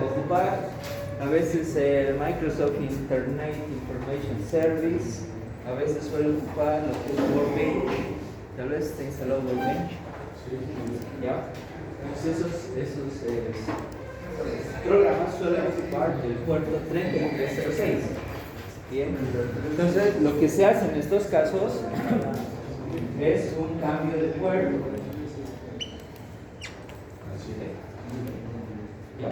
ocupar a veces el Microsoft Internet Information Service, a veces suele ocupar lo que es Workbench, tal vez está instalado Workbench. ¿Ya? Entonces esos programas suelen ocupar el puerto 3306. Bien, entonces lo que se hace en estos casos es un cambio de puerto. ¿Ya?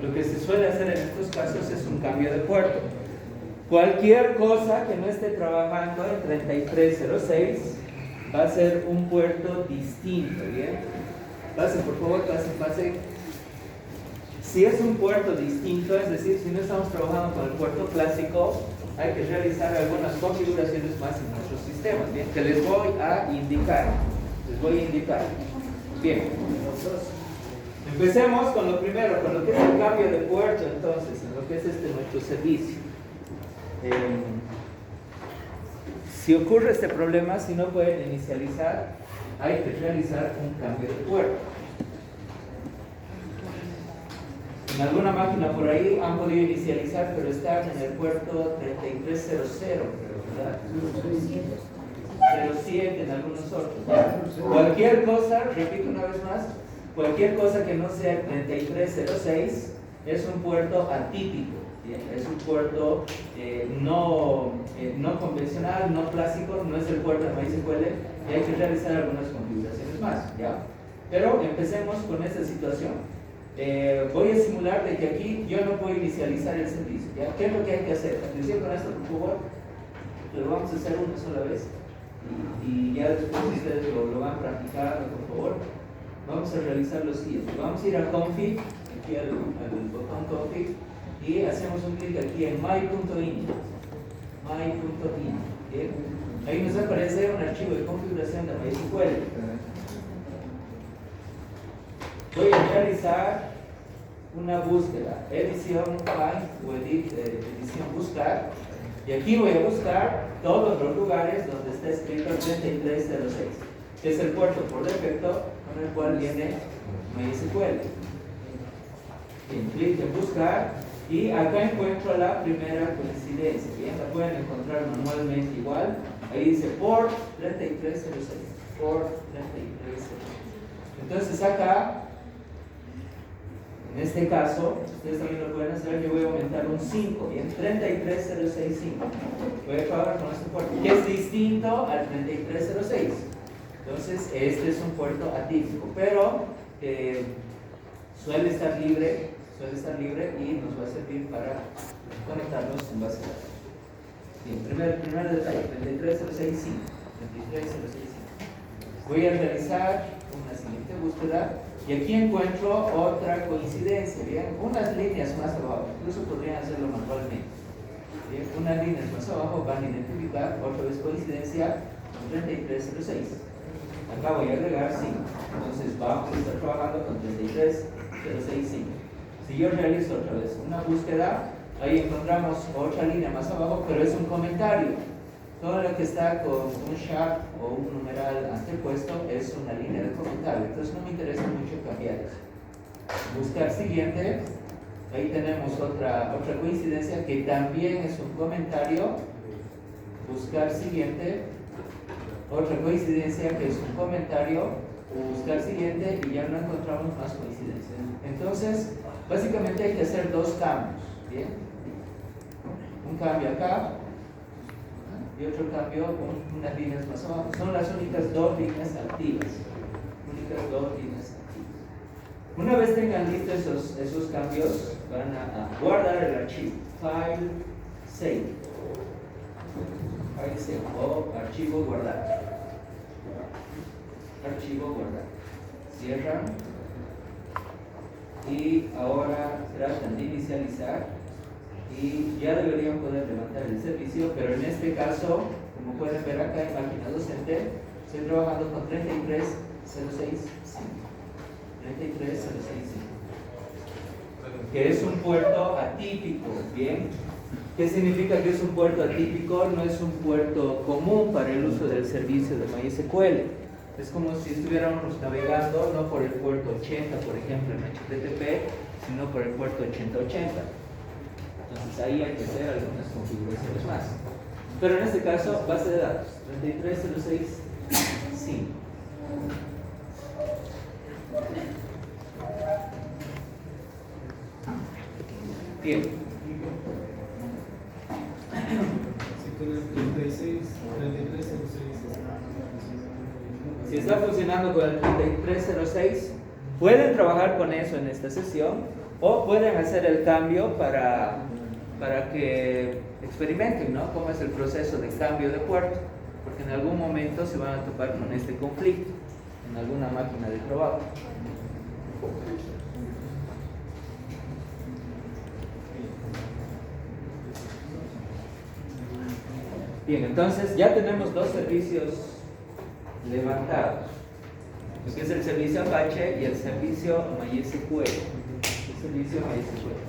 Lo que se suele hacer en estos casos es un cambio de puerto. Cualquier cosa que no esté trabajando en 3306 va a ser un puerto distinto. ¿Bien? Pase, por favor, pase. Si es un puerto distinto, es decir, si no estamos trabajando con el puerto clásico, hay que realizar algunas configuraciones más en nuestros sistemas, ¿bien? Que les voy a indicar. Bien. Empecemos con lo primero, con lo que es el cambio de puerto, entonces, en lo que es nuestro servicio. Si ocurre este problema, si no pueden inicializar, hay que realizar un cambio de puerto. En alguna máquina por ahí han podido inicializar, pero están en el puerto 3300, ¿verdad? 07 en algunos otros. Cualquier cosa, repito una vez más, cualquier cosa que no sea 3306 es un puerto atípico, ¿bien? Es un puerto no convencional, no clásico, no es el puerto de MySQL y hay que realizar algunas configuraciones más, ¿ya? Pero empecemos con esta situación. Voy a simular de que aquí yo no puedo inicializar el servicio, ¿ya? ¿Qué es lo que hay que hacer? Atención con esto, por favor. Lo vamos a hacer una sola vez y ya después ustedes lo van practicando, por favor. Vamos a realizar lo siguiente. Vamos a ir a config, aquí al botón config, y hacemos un clic aquí en my.ini. ¿Bien? Ahí nos aparece un archivo de configuración de MySQL. Voy a realizar una búsqueda, edición find o edición buscar, y aquí voy a buscar todos los lugares donde está escrito 3306, que es el puerto por defecto con el cual viene MySQL. Clic en buscar y acá encuentro la primera coincidencia. Bien, la pueden encontrar manualmente igual. Ahí dice port 3306. Port 3306. Entonces acá, en este caso, ustedes también lo pueden hacer, yo voy a aumentar un 5, bien, 33065. Voy a acabar con este puerto, que es distinto al 3306. Entonces, este es un puerto atípico, pero suele estar libre y nos va a servir para conectarnos en base a datos. Bien, primer detalle, 33065. Voy a realizar una siguiente búsqueda. Y aquí encuentro otra coincidencia, ¿bien? Unas líneas más abajo, incluso podrían hacerlo manualmente. ¿Bien? Unas líneas más abajo van a identificar otra vez coincidencia con 3306. Acá voy a agregar 5. Entonces vamos a estar trabajando con 33065. Si yo realizo otra vez una búsqueda, ahí encontramos otra línea más abajo, pero es un comentario. Todo lo que está con un sharp o un numeral antepuesto es una línea de comentario, entonces no me interesa mucho cambiar eso. Buscar siguiente, ahí tenemos otra coincidencia que también es un comentario. Buscar siguiente, otra coincidencia que es un comentario. Buscar siguiente y ya no encontramos más coincidencias. Entonces, básicamente hay que hacer dos cambios, ¿bien? Un cambio acá y otro cambio con unas líneas más abajo. Son las únicas dos líneas activas. Una vez tengan listos esos cambios, van a guardar el archivo. File save o archivo guardar. Cierran y ahora tratan de inicializar y ya deberían poder levantar el servicio, pero en este caso, como pueden ver acá en máquina docente, estoy trabajando con 33065, que es un puerto atípico. Bien, ¿qué significa que es un puerto atípico? No es un puerto común para el uso del servicio de MySQL. Es como si estuviéramos navegando no por el puerto 80, por ejemplo, en HTTP, sino por el puerto 8080. Entonces ahí hay que hacer algunas configuraciones más. Pero en este caso, base de datos 3306.5. Bien. Si está funcionando con el 3306, pueden trabajar con eso en esta sesión o pueden hacer el cambio para que experimenten, ¿no? Cómo es el proceso de cambio de puerto, porque en algún momento se van a topar con este conflicto en alguna máquina de trabajo. Bien, entonces ya tenemos dos servicios levantados, lo que es el servicio Apache y el servicio MySQL. El servicio MySQL.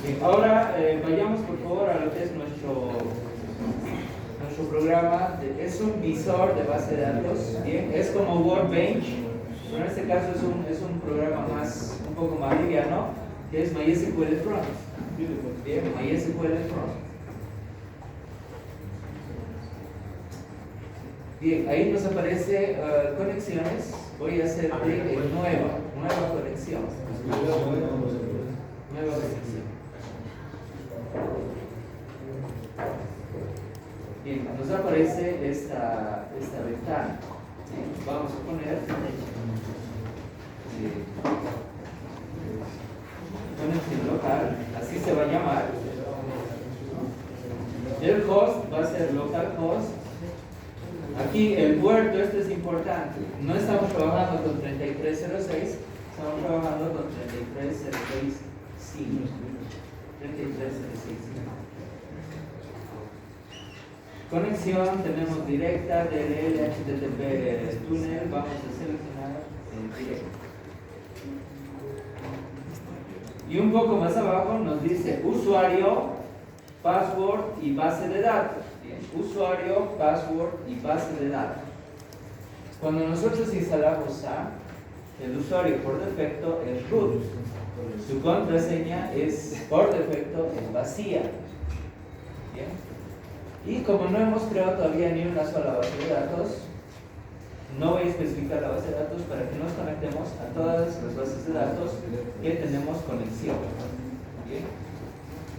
Bien, ahora vayamos por favor a lo que es nuestro programa. Es un visor de base de datos. Bien, es como Workbench, pero en este caso es un programa un poco más liviano, que es MySQL Front. Bien, MySQL Front. Bien, ahí nos aparece conexiones. Voy a hacer clic en nueva conexión. Nueva conexión. Bien, nos aparece esta ventana. Vamos a poner conexión local, así se va a llamar. El host va a ser localhost. Aquí el puerto, esto es importante. No estamos trabajando con 3306, estamos trabajando con 3306. 3306. Conexión tenemos directa, DLL, HTTP, túnel. Vamos a seleccionar el directo. Y un poco más abajo nos dice usuario, password y base de datos. Bien, usuario, password y base de datos. Cuando nosotros instalamos SAM, el usuario por defecto es root. Su contraseña es por defecto es vacía. Bien. Y como no hemos creado todavía ni una sola base de datos, no voy a especificar la base de datos para que nos conectemos a todas las bases de datos que tenemos conexión. ¿Bien?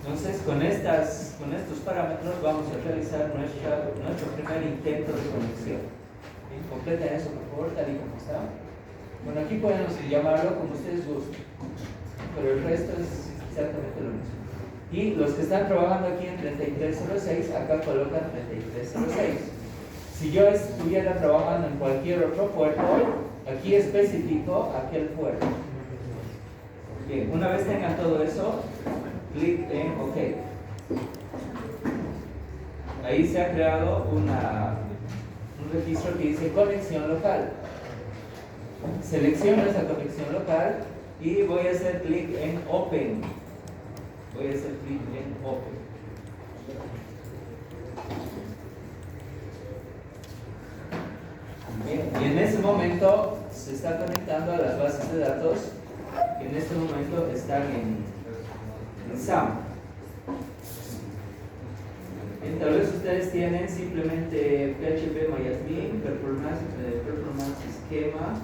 Entonces, con estos parámetros vamos a realizar nuestro primer intento de conexión. ¿Bien? Completen eso, por favor, tal y como está. Bueno, aquí podemos llamarlo como ustedes gusten, pero el resto es exactamente lo mismo. Y los que están trabajando aquí en 3306, acá colocan 3306. Si yo estuviera trabajando en cualquier otro puerto, aquí especifico aquel puerto. Bien, una vez tengan todo eso, clic en OK. Ahí se ha creado un registro que dice conexión local. Selecciono esa conexión local y voy a hacer clic en Open. Voy a hacer clic en Open. Bien, y en ese momento se está conectando a las bases de datos que en este momento están en SAM. Bien, tal vez ustedes tienen simplemente PHP MyAdmin, Performance Schema,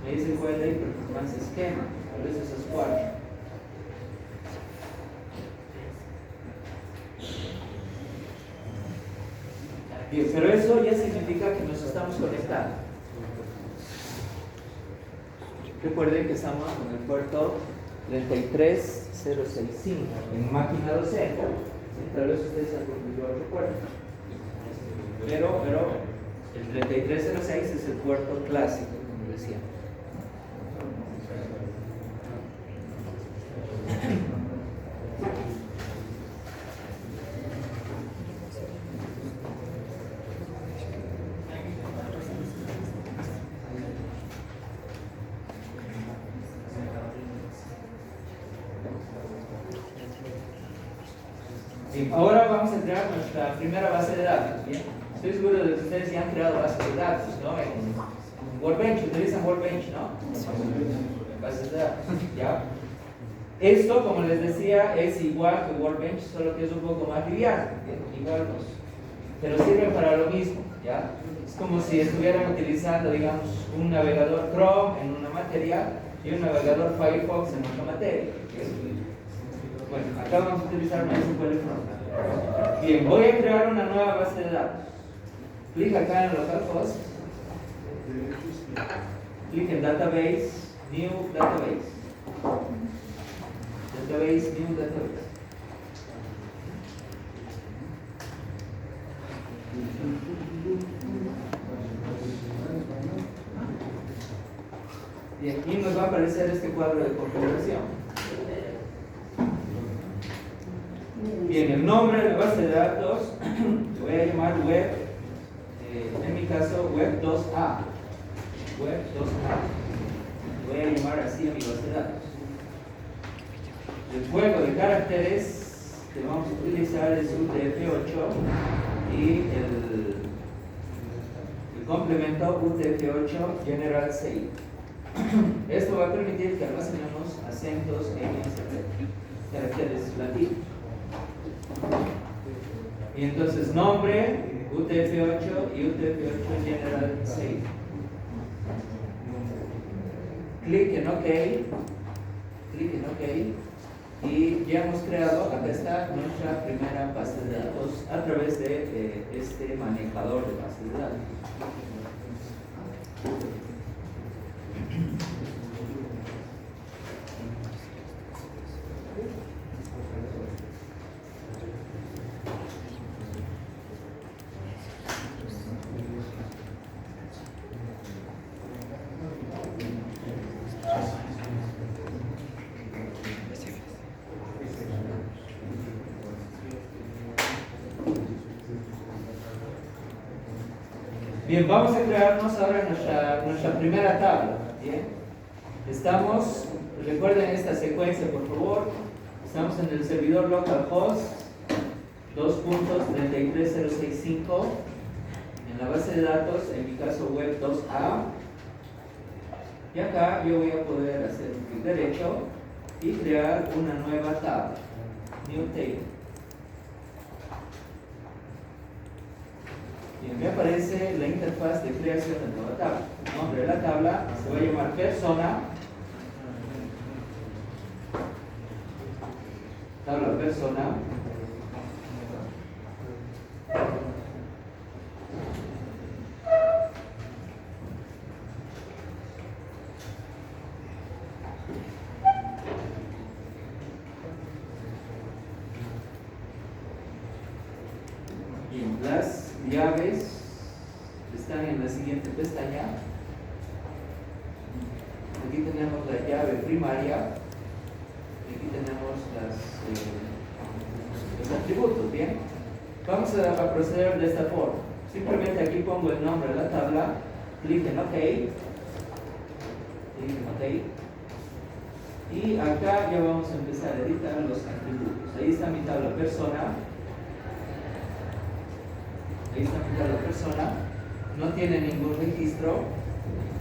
MySQL y Performance Schema. Tal vez esos cuatro. Bien, pero eso ya significa que nos estamos conectando. Recuerden que estamos con el puerto 33065 en máquina docente. Tal vez ustedes han configurado otro puerto. Pero el 3306 es el puerto clásico, como decía. Bien, ahora vamos a crear nuestra primera base de datos. Bien, estoy seguro de que ustedes ya han creado bases de datos, ¿no? En Workbench, utilizan Workbench, ¿no? Bases de datos, ¿ya? Esto, como les decía, es igual que Workbench, solo que es un poco más liviano, igual, pero sirve para lo mismo, ¿ya? Es como si estuvieran utilizando, digamos, un navegador Chrome en una materia y un navegador Firefox en otra materia. ¿Sí? Bueno, acá vamos a utilizar MySQL Front. Bien, voy a crear una nueva base de datos. Clic acá en localhost, clic en Database, New Database. Database, New Database. Y aquí nos va a aparecer este cuadro de configuración. Bien, el nombre de la base de datos lo voy a llamar web, en mi caso web 2A. Web 2A. Voy a llamar así a mi base de datos. El juego de caracteres que vamos a utilizar es UTF-8 y el complemento UTF-8 General Save. Esto va a permitir que almacenemos acentos en caracteres latinos. Y entonces nombre, UTF-8 y UTF-8 General Save. Clic en OK. Clic en OK. Y ya hemos creado, acá está nuestra primera base de datos a través de este manejador de bases de datos. Bien, vamos a crearnos ahora nuestra primera tabla. Bien, estamos, recuerden esta secuencia por favor, estamos en el servidor localhost 2.33065 en la base de datos, en mi caso web 2A, y acá yo voy a poder hacer un clic derecho y crear una nueva tabla, new table. Bien, me aparece la interfaz de creación de nueva tabla. El nombre de la tabla se va a llamar persona. Tabla persona. Bien, las llaves están en la siguiente pestaña. Aquí tenemos la llave primaria. Aquí tenemos los atributos. Bien, vamos a proceder de esta forma. Simplemente aquí pongo el nombre de la tabla, clic en OK, clic en OK, y acá ya vamos a empezar a editar los atributos. Ahí está mi tabla persona. Ahí está mi tabla persona, no tiene ningún registro.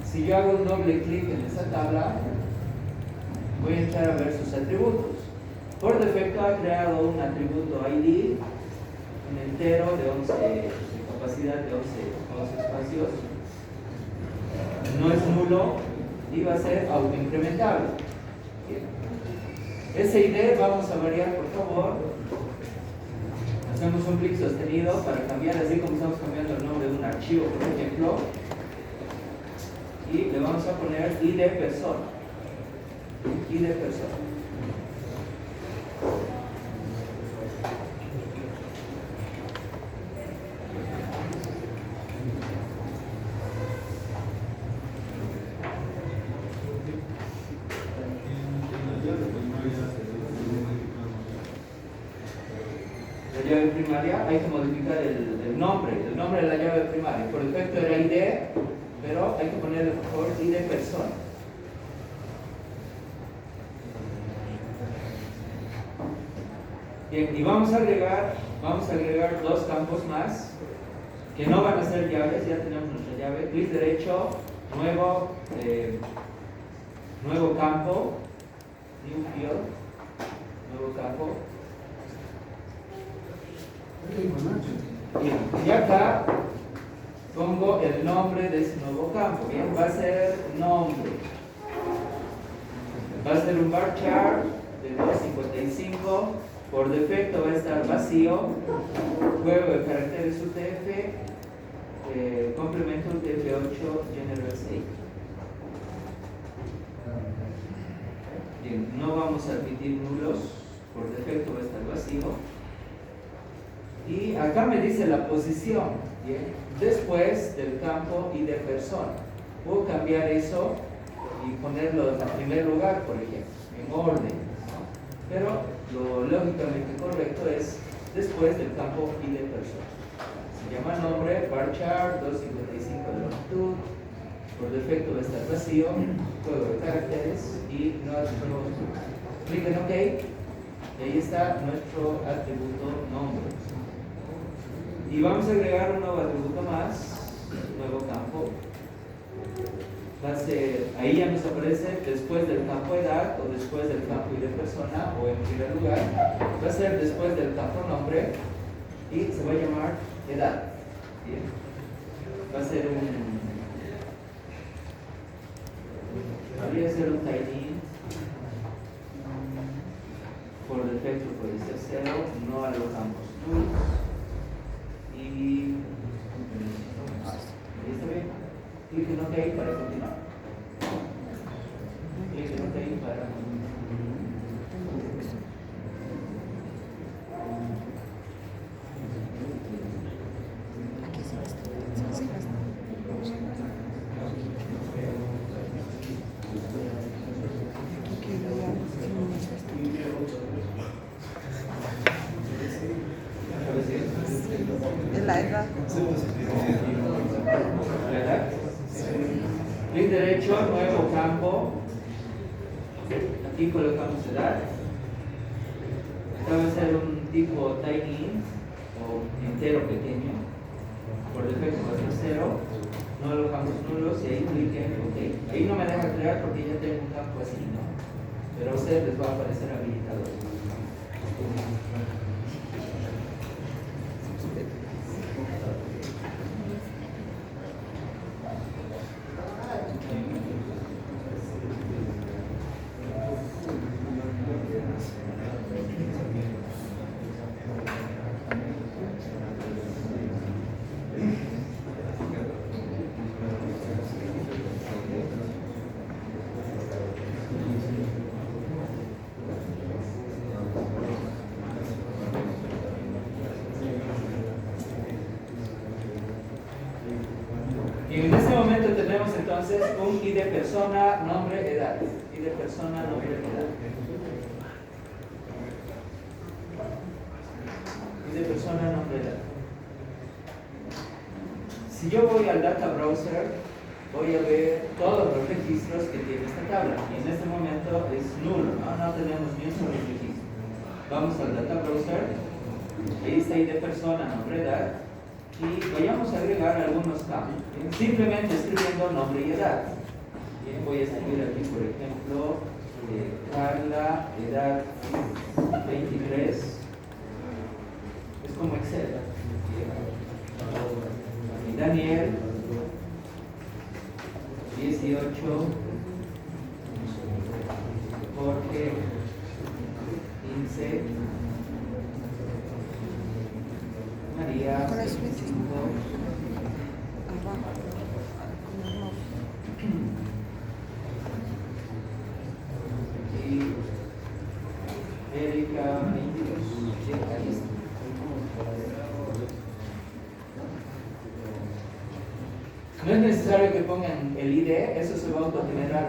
Si yo hago un doble clic en esa tabla, voy a entrar a ver sus atributos. Por defecto ha creado un atributo ID, un entero de 11, de capacidad de 11 espacios. No es nulo y va a ser autoincrementable. Ese ID vamos a variar, por favor. Hacemos un clic sostenido para cambiar, así como estamos cambiando el nombre de un archivo, por ejemplo, y le vamos a poner ID persona. ID persona. La llave primaria hay que modificar el nombre de la llave primaria. Por defecto era ID, pero hay que ponerle por favor ID persona. Bien, y vamos a agregar dos campos más que no van a ser llaves. Ya tenemos nuestra llave. Clic derecho, nuevo campo, new field, nuevo campo. Bien, y acá pongo el nombre de ese nuevo campo. Bien, va a ser nombre. Va a ser un varchar de 255. Por defecto va a estar vacío. Juego de caracteres UTF, complemento UTF-8 general state. Bien, no vamos a admitir nulos. Por defecto va a estar vacío. Y acá me dice la posición, ¿bien? Después del campo y de persona. Puedo cambiar eso y ponerlo en primer lugar, por ejemplo, en orden, ¿no? Pero lo lógicamente correcto es después del campo y de persona. Se llama nombre, varchar 255 de longitud. Por defecto va a estar vacío, juego de caracteres y no admitimos. Clic en OK y ahí está nuestro atributo nombre. Y vamos a agregar un nuevo atributo más, nuevo campo. Va a ser, ahí ya nos aparece después del campo edad o después del campo y de persona o en primer lugar. Va a ser después del campo nombre y se va a llamar edad. ¿Bien? Va a ser podría ser un tiny. Por defecto puede ser 0, no alojamos nulos. Y ¿está bien? Clic en OK para continuar. Clic en OK para continuar. La edad. Clic derecho, nuevo campo. Aquí colocamos edad. Esta va a ser un tipo tiny o entero pequeño. Por defecto va a ser 0. No alojamos nulos y ahí clic en OK. Ahí no me deja crear porque ya tengo un campo así, ¿no? Pero a ustedes les va a aparecer habilitado. Y en este momento tenemos entonces un ID de persona, nombre, edad. ID de persona, nombre, edad. ID de persona, nombre, edad. Si yo voy al Data Browser, voy a ver todos los registros que tiene esta tabla. Y en este momento es nulo, no tenemos ni un solo registro. Vamos al Data Browser, ahí está ID de persona, nombre, edad. Y vayamos a agregar algunos campos. Simplemente escribiendo nombre y edad. Bien, voy a escribir aquí, por ejemplo, Carla, edad 23. Es como Excel. Y Daniel, 18. Jorge, 15. María, 25. Y Erika, 22. Sí, ahí está. No es necesario que pongan el ID, eso se va a autogenerar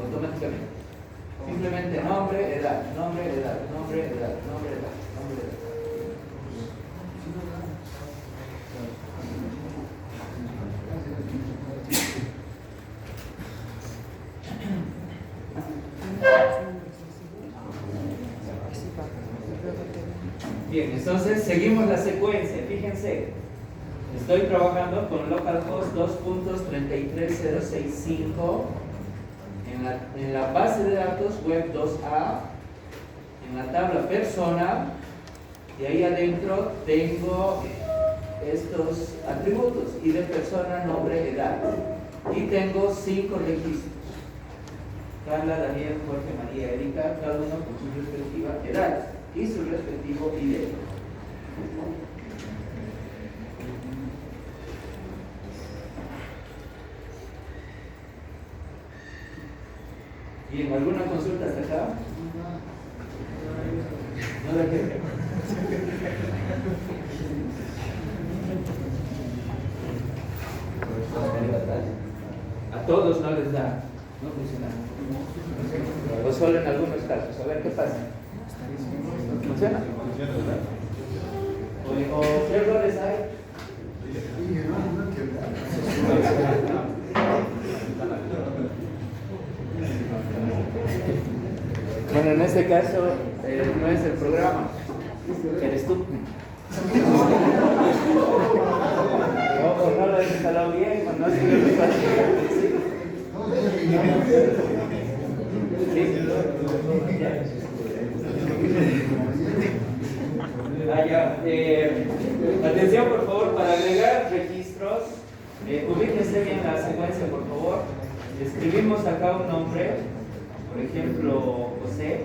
automáticamente. Simplemente nombre, edad, nombre, edad, nombre, edad, nombre, edad, nombre, edad. Bien, entonces seguimos la secuencia. Fíjense, estoy trabajando con localhost 2.33065 en la base de datos web 2A, en la tabla persona, y ahí adentro tengo estos atributos: ID persona, nombre, edad, y tengo 5 registros: Carla, Daniel, Jorge, María, Erika, cada uno con su respectiva edad y su respectivo ID. Bien, ¿alguna consulta hasta acá? No la quiero. A todos no les da, no funciona. O solo en algunos casos. A ver qué pasa. ¿Funciona? ¿O qué errores hay? Bueno, en este caso no es el programa, eres tú. O no lo has instalado bien, o no has sido los pasos. Atención, por favor, para agregar registros, ubíquense bien la secuencia, por favor. Escribimos acá un nombre, por ejemplo, José,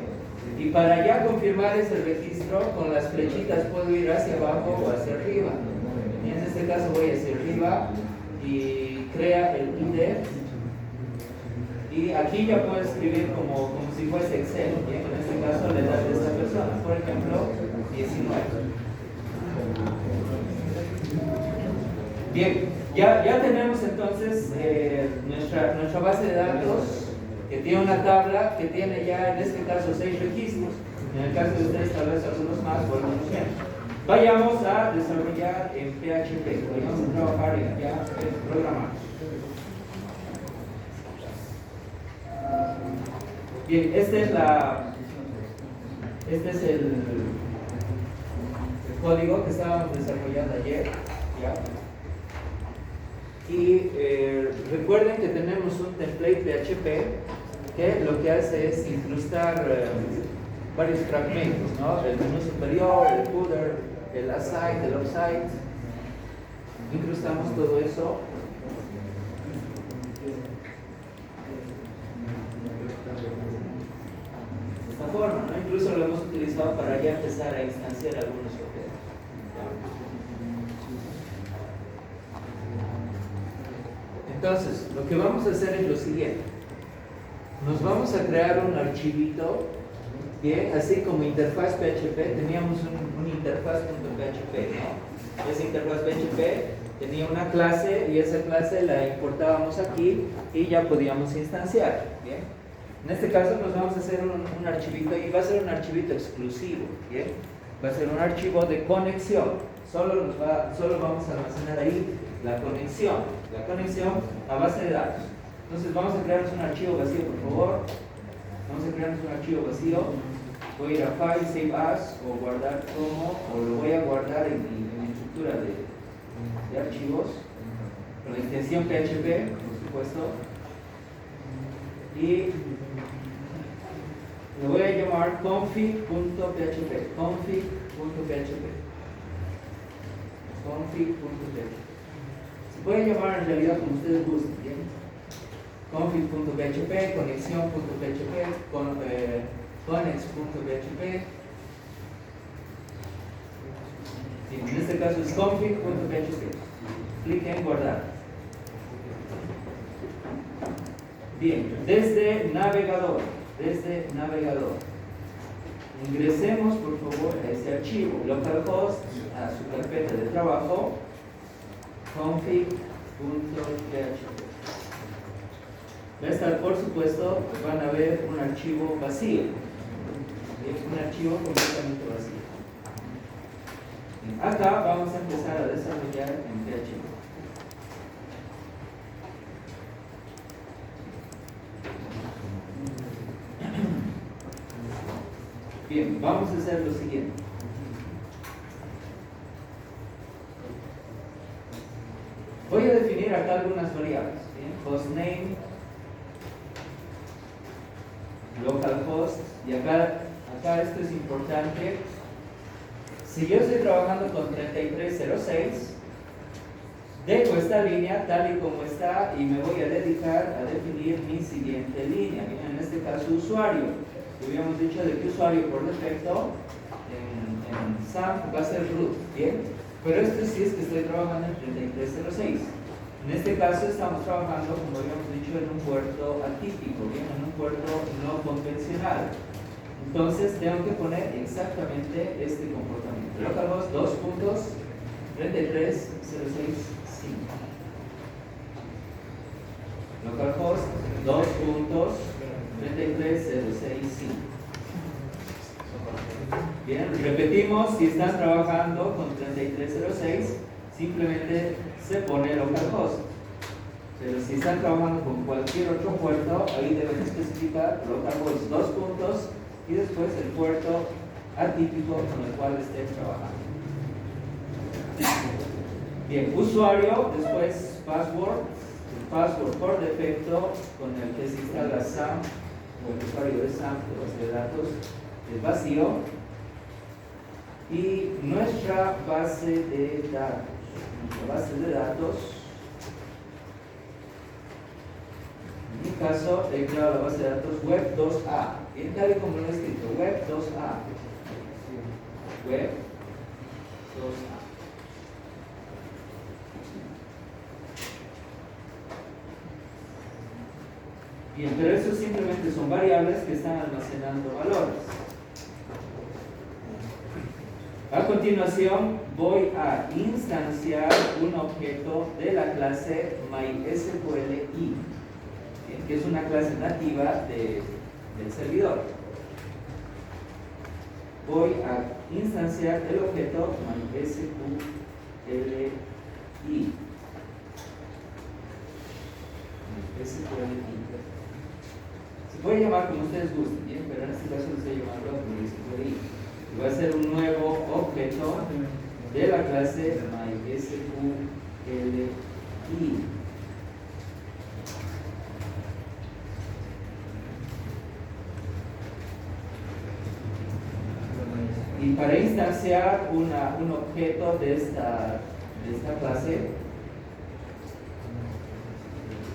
y para ya confirmar ese registro, con las flechitas puedo ir hacia abajo o hacia arriba. Y en este caso voy hacia arriba y crea el ID. Y aquí ya puedo escribir como si fuese Excel, ¿bien? En este caso la edad de esta persona, por ejemplo, 19. Bien, ya tenemos entonces nuestra base de datos, que tiene una tabla que tiene ya en este caso 6 registros. En el caso de ustedes tal vez algunos más o algunos menos. Vayamos a desarrollar en PHP, vayamos a trabajar ya en programar. Bien, este es el código que estábamos desarrollando ayer, ¿ya? Y recuerden que tenemos un template PHP que lo que hace es incrustar varios fragmentos, ¿no? El menú superior, el footer, el aside, el offside. Incrustamos todo eso. De esta forma, ¿no? Incluso lo hemos utilizado para ya empezar a instanciar algunos objetos. Entonces, lo que vamos a hacer es lo siguiente. Nos vamos a crear un archivito, bien, así como interfaz PHP, teníamos un interfaz.php, ¿no? Esa interfaz PHP tenía una clase y esa clase la importábamos aquí y ya podíamos instanciar, ¿bien? En este caso nos vamos a hacer un archivito y va a ser un archivito exclusivo, ¿bien? Va a ser un archivo de conexión, solo vamos a almacenar ahí la conexión a base de datos. Entonces vamos a crearnos un archivo vacío, por favor. Vamos a crearnos un archivo vacío. Voy a ir a File, Save As o guardar como, o lo voy a guardar en mi estructura de archivos con la extensión PHP, por supuesto. Y lo voy a llamar config.php. Se puede llamar en realidad como ustedes gusten, ¿bien? Config.php, conexión.php, connects.php. En este caso es config.php. Clic en guardar. Bien, desde navegador, ingresemos por favor a este archivo, localhost, a su carpeta de trabajo, config.php. Va a estar, por supuesto, van a ver un archivo vacío, un archivo completamente vacío. Acá vamos a empezar a desarrollar en PHP. Bien, vamos a hacer lo siguiente. Voy a definir acá algunas variables. ¿Bien? Hostname, localhost, y acá esto es importante. Si yo estoy trabajando con 3306, dejo esta línea tal y como está y me voy a dedicar a definir mi siguiente línea. Bien, en este caso, usuario. Habíamos dicho de que usuario por defecto en SAMP va a ser root. Bien, pero esto sí es que estoy trabajando en 3306. En este caso estamos trabajando, como habíamos dicho, en un puerto atípico, bien, en un puerto no convencional. Entonces tengo que poner exactamente este comportamiento. Localhost 2.33065. Localhost 2.33065. Bien, repetimos, si están trabajando con 3306, simplemente se pone localhost. Pero si están trabajando con cualquier otro puerto, ahí deben especificar localhost 2 puntos y después el puerto atípico con el cual estén trabajando. Bien, usuario, después password. El password por defecto con el que se instala SAMP o el usuario de SAMP de base de datos es vacío. Y nuestra base de datos, en mi caso he creado la base de datos web 2A, bien, tal y como lo he escrito, web 2A. Web 2A. Bien, pero eso simplemente son variables que están almacenando valores. A continuación voy a instanciar un objeto de la clase MySQLi, que es una clase nativa del servidor. Voy a instanciar el objeto MySQLi. Se puede llamar como ustedes gusten, ¿bien? Pero en este caso lo estoy llamando MySQLi. Va a ser un nuevo objeto de la clase MySQLi. Y para instanciar un objeto de esta clase,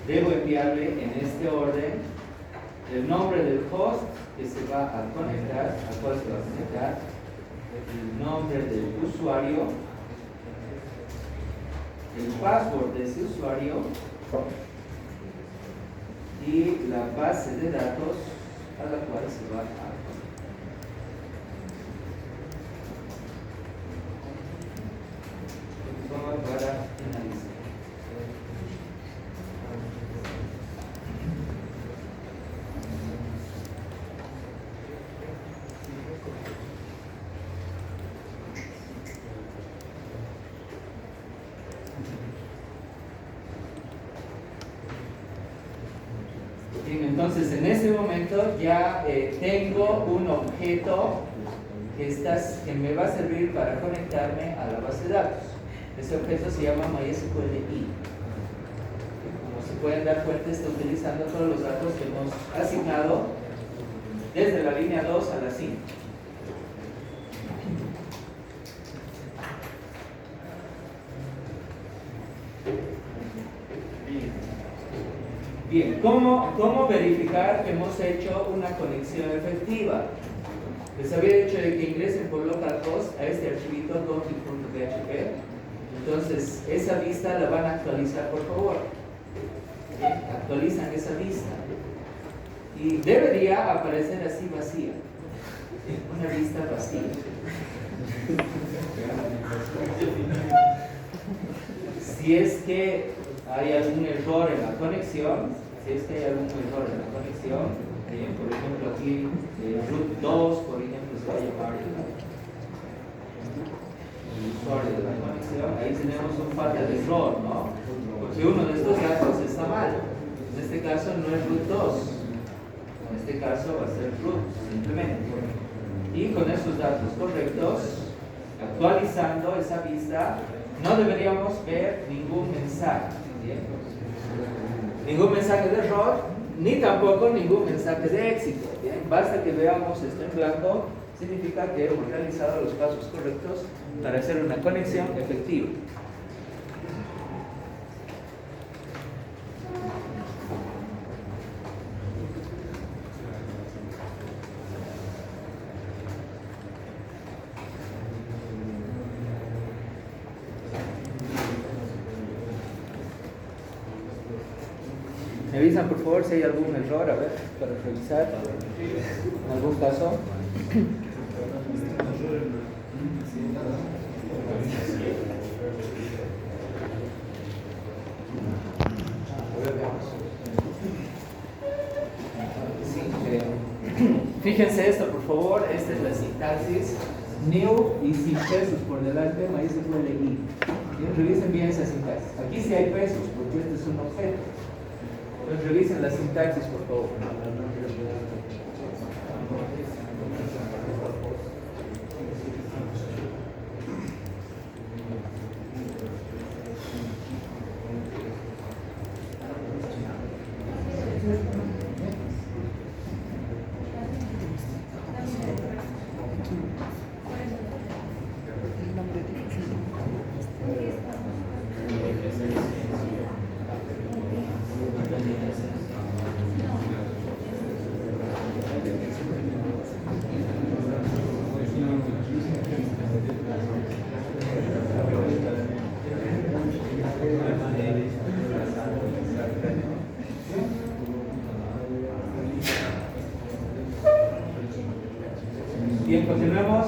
debo enviarle en este orden el nombre del host que se va a conectar, al cual se va a conectar, el nombre del usuario, el password de ese usuario y la base de datos a la cual se va a conectar. Para finalizar. Bien, entonces en este momento ya tengo un objeto que me va a servir para conectarme a la base de datos. Ese objeto se llama MySQLi. Como se pueden dar cuenta, está utilizando todos los datos que hemos asignado desde la línea 2 a la 5. Bien, ¿cómo verificar que hemos hecho una conexión efectiva? Les había dicho de que ingresen por localhost a este archivito config.php. Entonces, esa vista la van a actualizar, por favor. Bien, actualizan esa vista. Y debería aparecer así vacía. Una vista vacía. Si es que hay algún error en la conexión, por ejemplo aquí root 2, por ejemplo, se va a llamar el usuario de la conexión, ahí tenemos un falta de error, ¿no? Porque uno de estos datos está mal. En este caso no es root 2, en este caso va a ser root, simplemente. Y con esos datos correctos, actualizando esa vista, no deberíamos ver ningún mensaje. ¿Bien? Ningún mensaje de error, ni tampoco ningún mensaje de éxito. ¿Bien? Basta que veamos esto en blanco, significa que hemos realizado los pasos correctos para hacer una conexión efectiva. Me avisan por favor si hay algún error, a ver, para revisar, en algún caso. Fíjense esto por favor, esta es la sintaxis. New y sin pesos por delante, ahí se puede ir. Revisen bien esa sintaxis. Aquí sí hay pesos porque este es un objeto. Entonces revisen la sintaxis por favor. Bien, continuemos.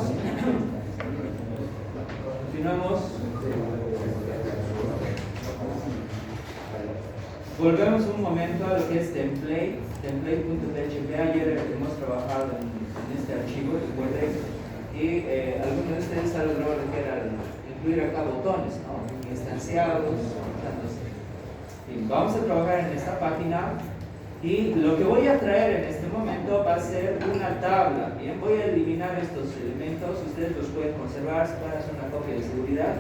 Volvemos un momento a lo que es template.php. Ayer hemos trabajado en este archivo, recuerden, y algunos de ustedes han logrado incluir acá botones, ¿no? Instanciados. Bien, vamos a trabajar en esta página. Y lo que voy a traer en este momento va a ser una tabla. Bien, voy a eliminar estos elementos, ustedes los pueden conservar para hacer una copia de seguridad,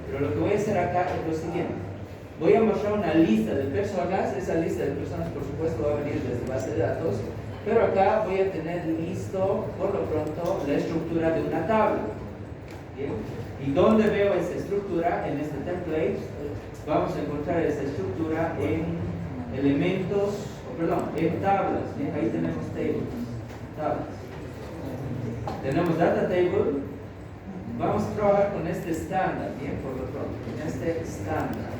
pero lo que voy a hacer acá es lo siguiente. Voy a mostrar una lista de personas, esa lista de personas por supuesto va a venir desde base de datos, pero acá voy a tener listo por lo pronto la estructura de una tabla. Bien, ¿y dónde veo esa estructura? En este template vamos a encontrar esa estructura en elementos, en tablas. Bien, ahí tenemos tablas. Tenemos data table. Vamos a trabajar con este estándar, bien, por lo pronto, con este estándar.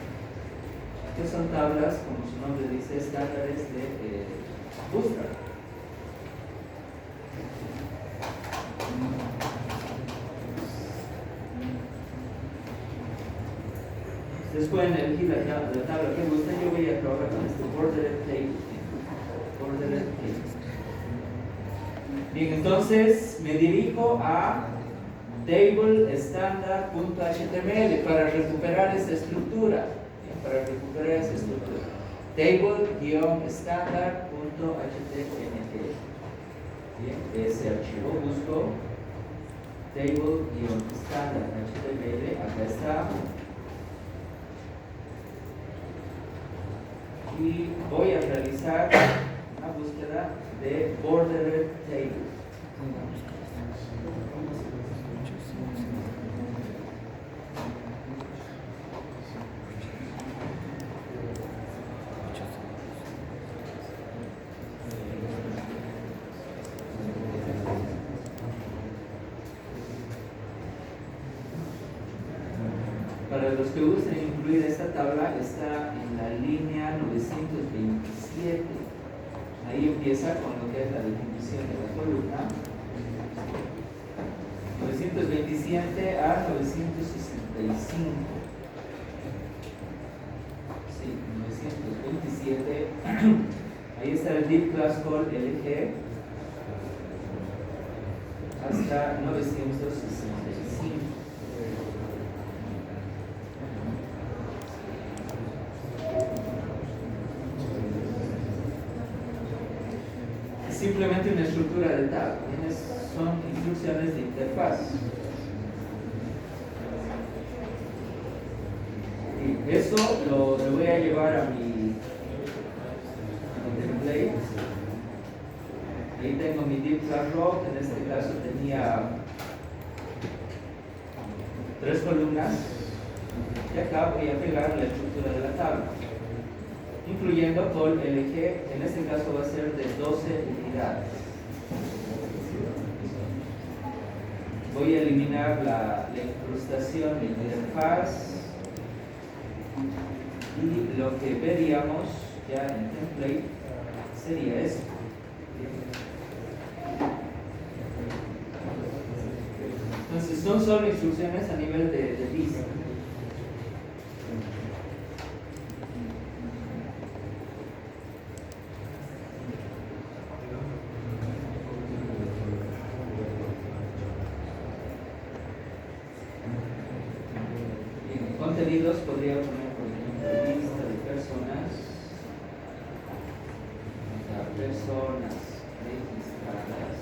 Que son tablas, como su nombre dice, estándares de Bootstrap. Ustedes pueden elegir la tabla que gusten. Yo voy a trabajar con este bordered table. Bien, entonces me dirijo a table.standard.html para recuperar esta estructura. Table-standard.html. Bien, ese archivo busco table-standard.html. Acá está. Y voy a realizar una búsqueda de bordered table. Para los que gusten incluir esta tabla, está en la línea 927. Ahí empieza con lo que es la definición de la columna. 927 a 965. Sí, 927. Ahí está el div class call LG hasta 965. Simplemente una estructura de tab. Son instrucciones de interfaz. Eso lo voy a llevar a mi template. Ahí tengo mi deep flat rock, en este caso tenía 3 columnas. Y acá voy a pegar la estructura de la tabla, incluyendo todo el eje. En este caso va a ser de 12 unidades. Voy a eliminar la incrustación de interfaz. Y lo que veríamos ya en el template sería esto. Entonces son solo instrucciones a nivel de vista. En contenidos podría poner, por ejemplo, lista de personas registradas.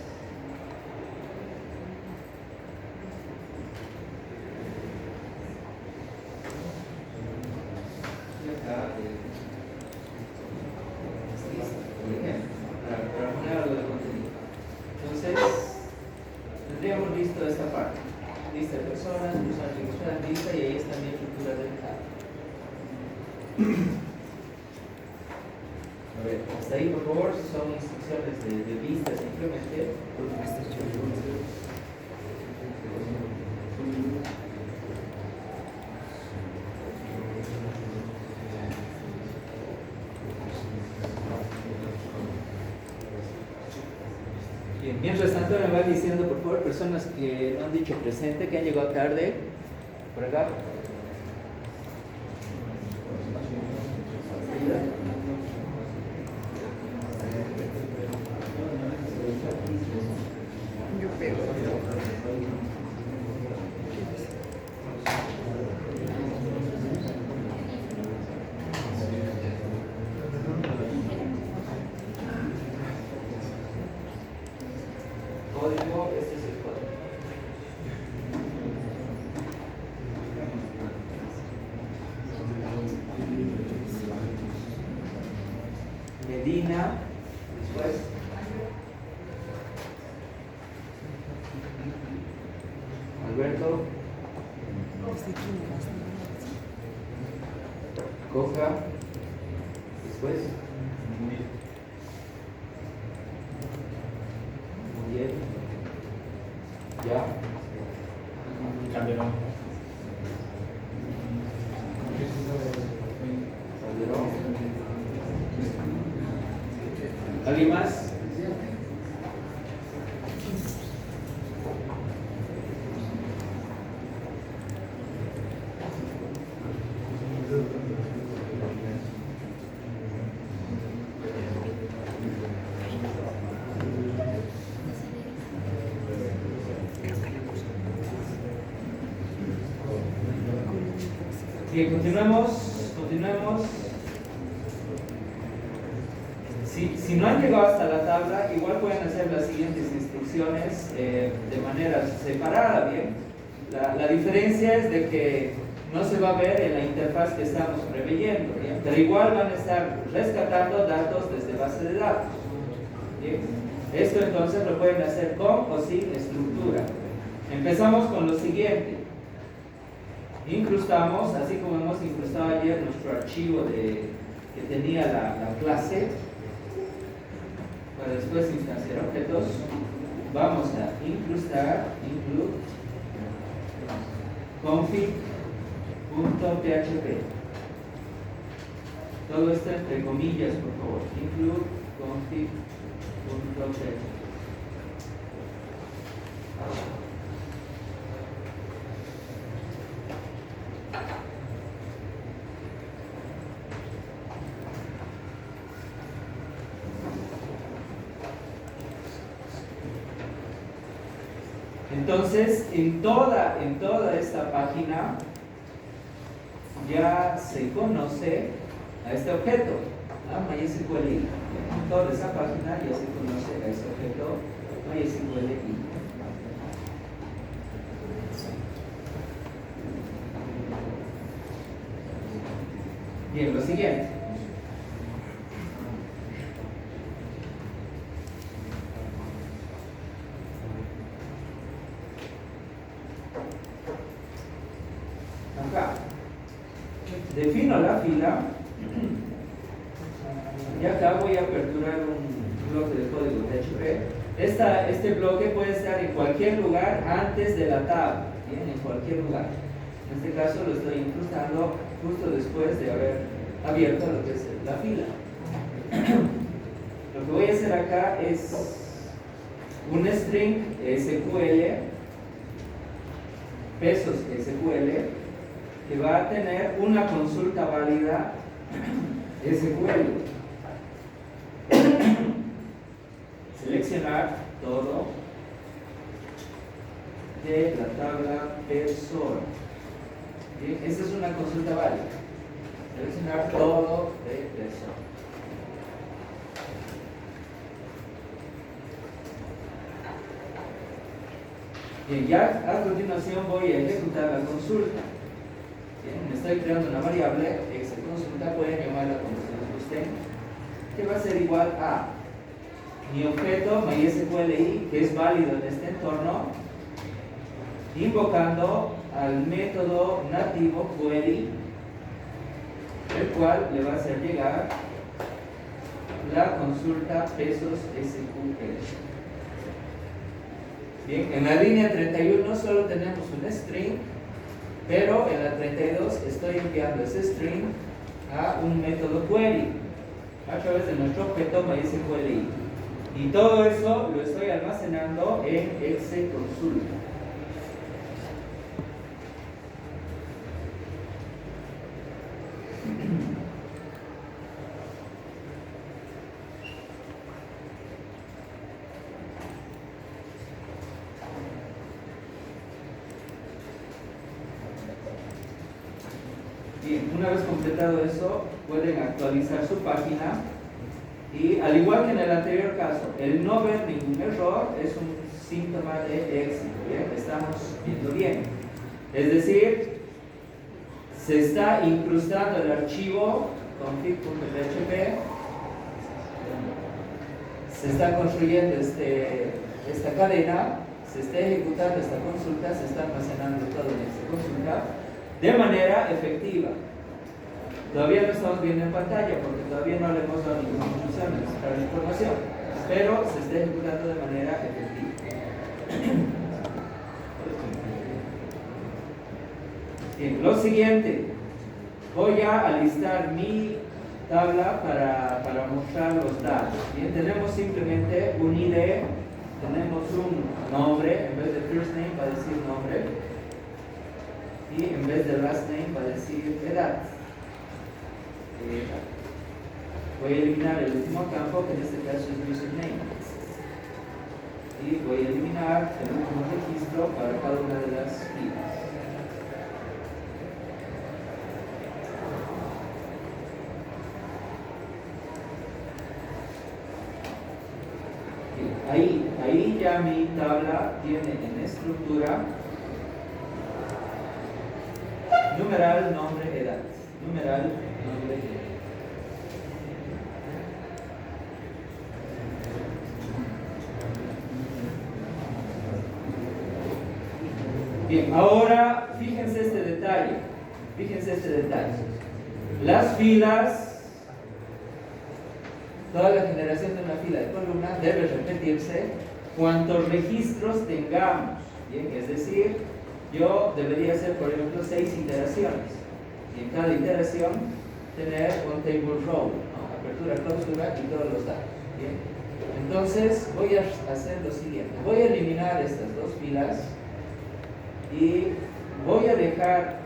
Y acá lista, por ejemplo, para poner algo de contenido. Entonces, tendríamos listo esta parte. Lista de personas, personas registradas, lista, y ahí está mi estructura del tab. A ver, hasta ahí por favor, son instrucciones de vista simplemente. Bien, mientras tanto me van diciendo por favor personas que no han dicho presente, que han llegado tarde. Por acá. Yo pego. Código, este es el código. Medina, después. Alberto. Coca. Después. Muriel. Ya. Calderón. Calderón. ¿Alguien más? Bien, continuemos. Si no han llegado hasta la tabla, igual pueden hacer las siguientes instrucciones de manera separada, bien. La diferencia es de que no se va a ver en la interfaz que estamos preveyendo, bien. Pero igual van a estar rescatando datos desde base de datos. Bien. Esto entonces lo pueden hacer con o sin estructura. Empezamos con lo siguiente. Incrustamos, así como hemos incrustado ayer nuestro archivo que tenía la clase, para después instanciar objetos. Vamos a incrustar, include config.php. Todo esto entre comillas, por favor. Include config.php. Entonces, en toda esta página ya se conoce a este objeto, MySQLi. En toda esa página ya se conoce a este objeto MySQLi. Bien, lo siguiente. Acá. Defino la fila. Y acá voy a aperturar un bloque de código PHP. Este bloque puede estar en cualquier lugar antes de la tabla. Bien, en cualquier lugar. En este caso lo estoy incrustando justo después de haber abierto lo que es la fila. Lo que voy a hacer acá es un string SQL, pesos SQL, que va a tener una consulta válida SQL. Seleccionar todo de la tabla persona. Bien, esta es una consulta válida. Seleccionar todo de persona. Bien, ya a continuación voy a ejecutar la consulta. Bien, me estoy creando una variable, esa consulta, pueden llamarla como ustedes gusten, que va a ser igual a mi objeto MySQLi, que es válido en este entorno, invocando al método nativo query, el cual le va a hacer llegar la consulta pesos SQL. Bien, en la línea 31 solo tenemos un string, pero en la 32 estoy enviando ese string a un método query a través de nuestro objeto MySQLi. Y todo eso lo estoy almacenando en exe consulta. Bien, una vez completado eso, pueden actualizar su página. Y al igual que en el anterior caso, el no ver ningún error es un síntoma de éxito. ¿Bien? Estamos viendo bien. Es decir, se está incrustando el archivo config.php, se está construyendo esta cadena, se está ejecutando esta consulta, se está almacenando todo en esta consulta de manera efectiva. Todavía no estamos viendo en pantalla porque todavía no le hemos dado ninguna instrucción para la información, pero se está ejecutando de manera efectiva. Bien, lo siguiente, voy a alistar mi tabla para mostrar los datos. Bien, tenemos simplemente un ID, tenemos un nombre, en vez de first name va a decir nombre, y en vez de last name va a decir edad. Voy a eliminar el último campo, que en este caso es username, y voy a eliminar el último registro para cada una de las filas. Ahí ya mi tabla tiene en estructura numeral, nombre, edad. Numeral, nombre, edad. Bien, ahora fíjense este detalle. Fíjense este detalle. Las filas, toda la generación de una fila de columna debe repetirse cuantos registros tengamos. Bien, es decir, yo debería hacer, por ejemplo, 6 iteraciones. Y en cada iteración tener un table row, ¿no? Apertura, clausura y todos los datos. Bien. Entonces voy a hacer lo siguiente. Voy a eliminar estas dos filas y voy a dejar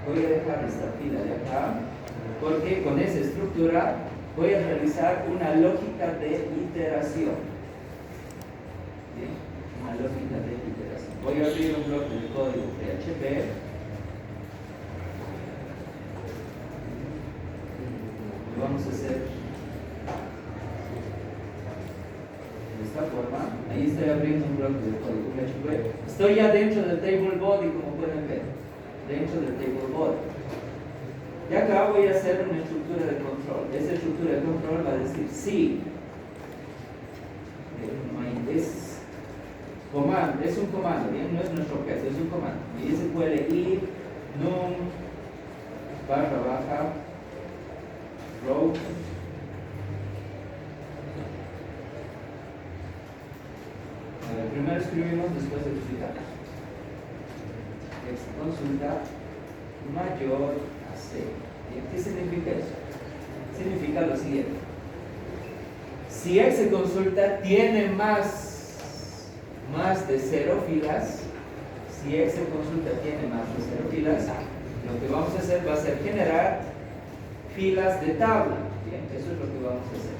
esta fila de acá, porque con esa estructura voy a realizar una lógica de iteración. Bien, una lógica de iteración. Voy a abrir un bloque de código PHP. Vamos a hacer de esta forma. Ahí estoy abriendo un bloque de código PHP. Estoy ya dentro del table body, como pueden ver. Dentro del table body. Y acá voy a hacer una estructura de control. Esa estructura de control va a decir si es un comando, ¿bien? No es nuestro objeto, es un comando. Y ese puede ir num barra baja row primero escribimos, después explicamos. Consulta mayor a 0. ¿Qué significa eso? Significa lo siguiente: si X consulta tiene más de 0 filas, si X consulta tiene más de 0 filas, lo que vamos a hacer va a ser generar filas de tabla. Bien, eso es lo que vamos a hacer.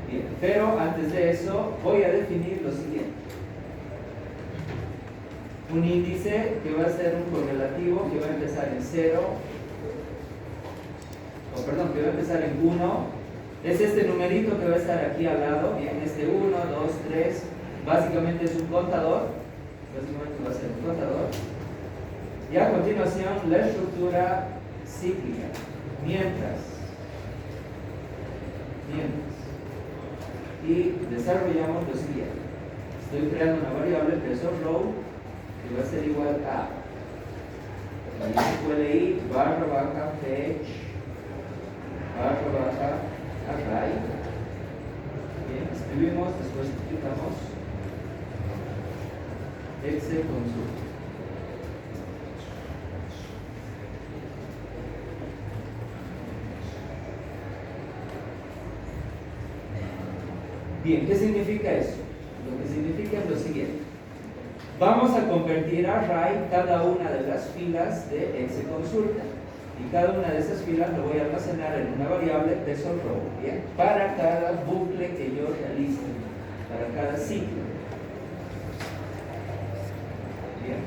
Bien, pero antes de eso voy a definir lo siguiente: un índice que va a ser un correlativo que va a empezar en 0, que va a empezar en 1. Es este numerito que va a estar aquí al lado, bien, este 1, 2, 3, básicamente es un contador, básicamente va a ser un contador. Y a continuación la estructura cíclica, mientras, y desarrollamos lo siguiente: estoy creando una variable PesoRow que va a ser igual a, y se puede ir barra baja fetch barra baja array. Bien, escribimos, después explicamos exe consulta. Bien, ¿qué significa eso? Lo que significa es lo siguiente: vamos a convertir a array cada una de las filas de exe consulta, y cada una de esas filas lo voy a almacenar en una variable PesoRow, ¿bien? Para cada bucle que yo realice, para cada ciclo. Bien.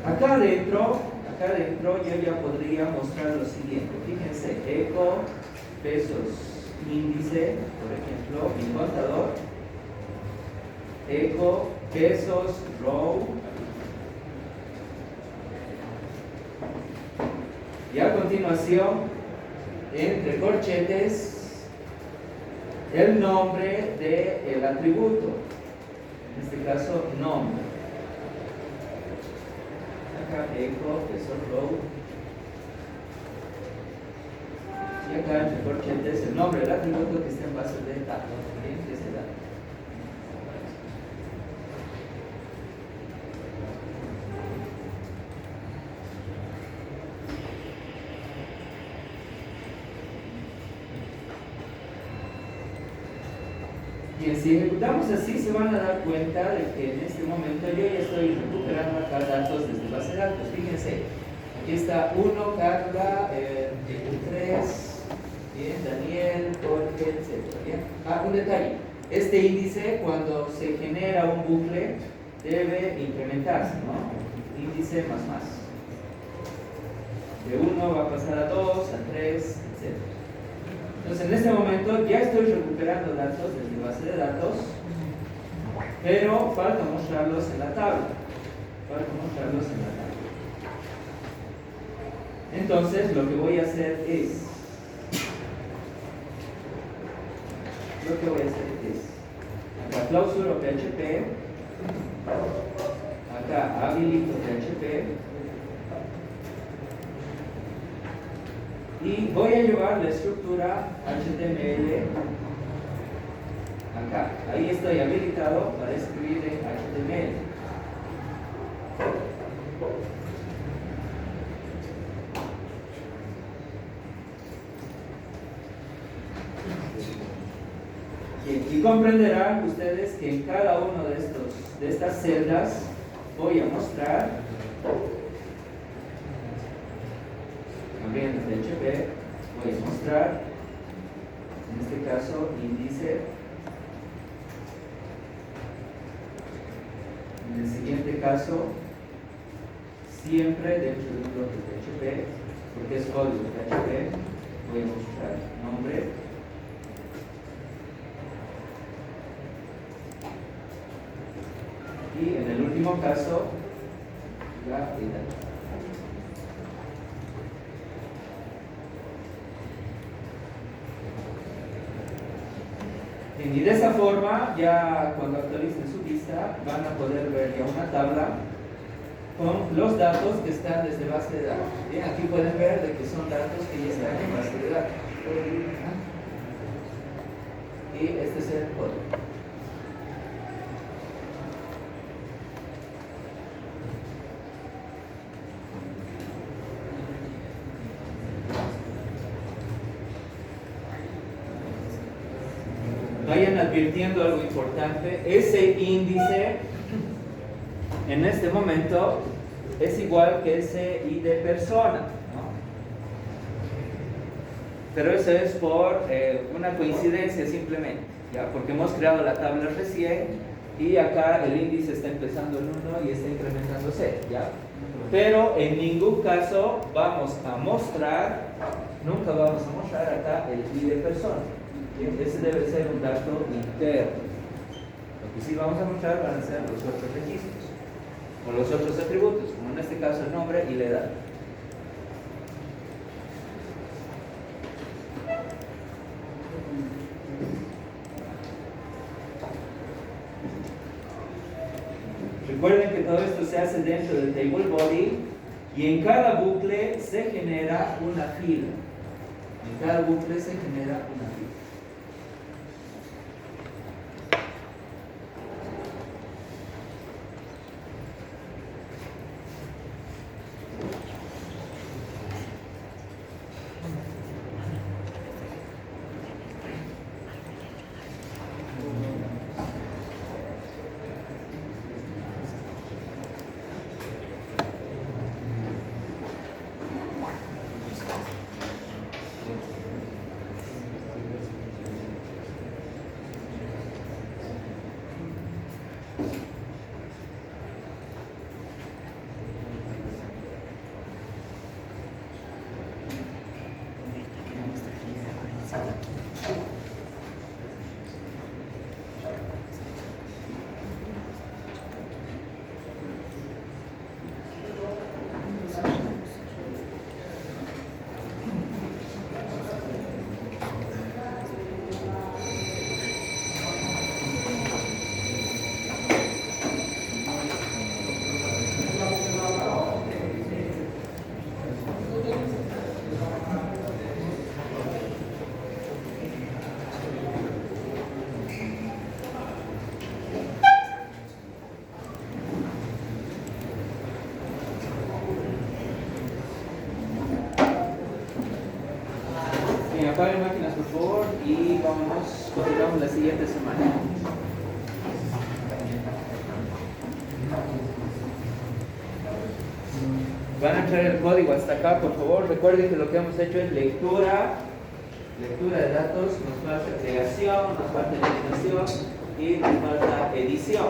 Acá adentro yo ya podría mostrar lo siguiente. Fíjense: echo pesos índice, por ejemplo, mi contador, echo pesos row, y a continuación, entre corchetes, el nombre del atributo, en este caso nombre. Acá echo pesos row, y acá entre corchetes el nombre del atributo que está en base de datos, ¿bien? Que se da. Bien, si ejecutamos así, se van a dar cuenta de que en este momento yo ya estoy recuperando acá datos desde base de datos. Fíjense, aquí está 1, Carla, 3, bien, Daniel, Jorge, etc. Bien. Un detalle: este índice, cuando se genera un bucle, debe incrementarse, ¿no? Índice más. De 1 va a pasar a 2, a 3, etc. Entonces, en este momento ya estoy recuperando datos desde base de datos, pero falta mostrarlos en la tabla. Entonces, lo que voy a hacer es acá clausuro PHP, acá habilito PHP, y voy a llevar la estructura HTML acá. Ahí estoy habilitado para escribir en HTML. Y comprenderán ustedes que en cada uno de estas celdas voy a mostrar, abriendo PHP, voy a mostrar, en este caso, índice. En el siguiente caso, siempre dentro de un bloque PHP, porque es código PHP, voy a mostrar nombre. Y en el último caso, la edad. Bien, y de esa forma, ya cuando actualicen su vista, van a poder ver ya una tabla con los datos que están desde base de datos. Bien, aquí pueden ver de que son datos que ya están en base de datos. Y este es el código. Vayan advirtiendo algo importante. Ese índice en este momento es igual que ese I de persona, ¿no? Pero eso es por una coincidencia simplemente, ¿ya? Porque hemos creado la tabla recién y acá el índice está empezando en 1 y está incrementándose, ¿ya? Pero en ningún caso vamos a mostrar, nunca vamos a mostrar acá el I de persona. Ese debe ser un dato interno. Lo que sí vamos a mostrar van a ser los otros registros o los otros atributos, como en este caso el nombre y la edad. Recuerden que todo esto se hace dentro del table body y en cada bucle se genera una fila. En cada bucle se genera una fila. Apaguen máquinas por favor y continuamos la siguiente semana. Van a traer el código hasta acá, por favor. Recuerden que lo que hemos hecho es lectura de datos, nos falta creación, nos falta eliminación y nos falta edición.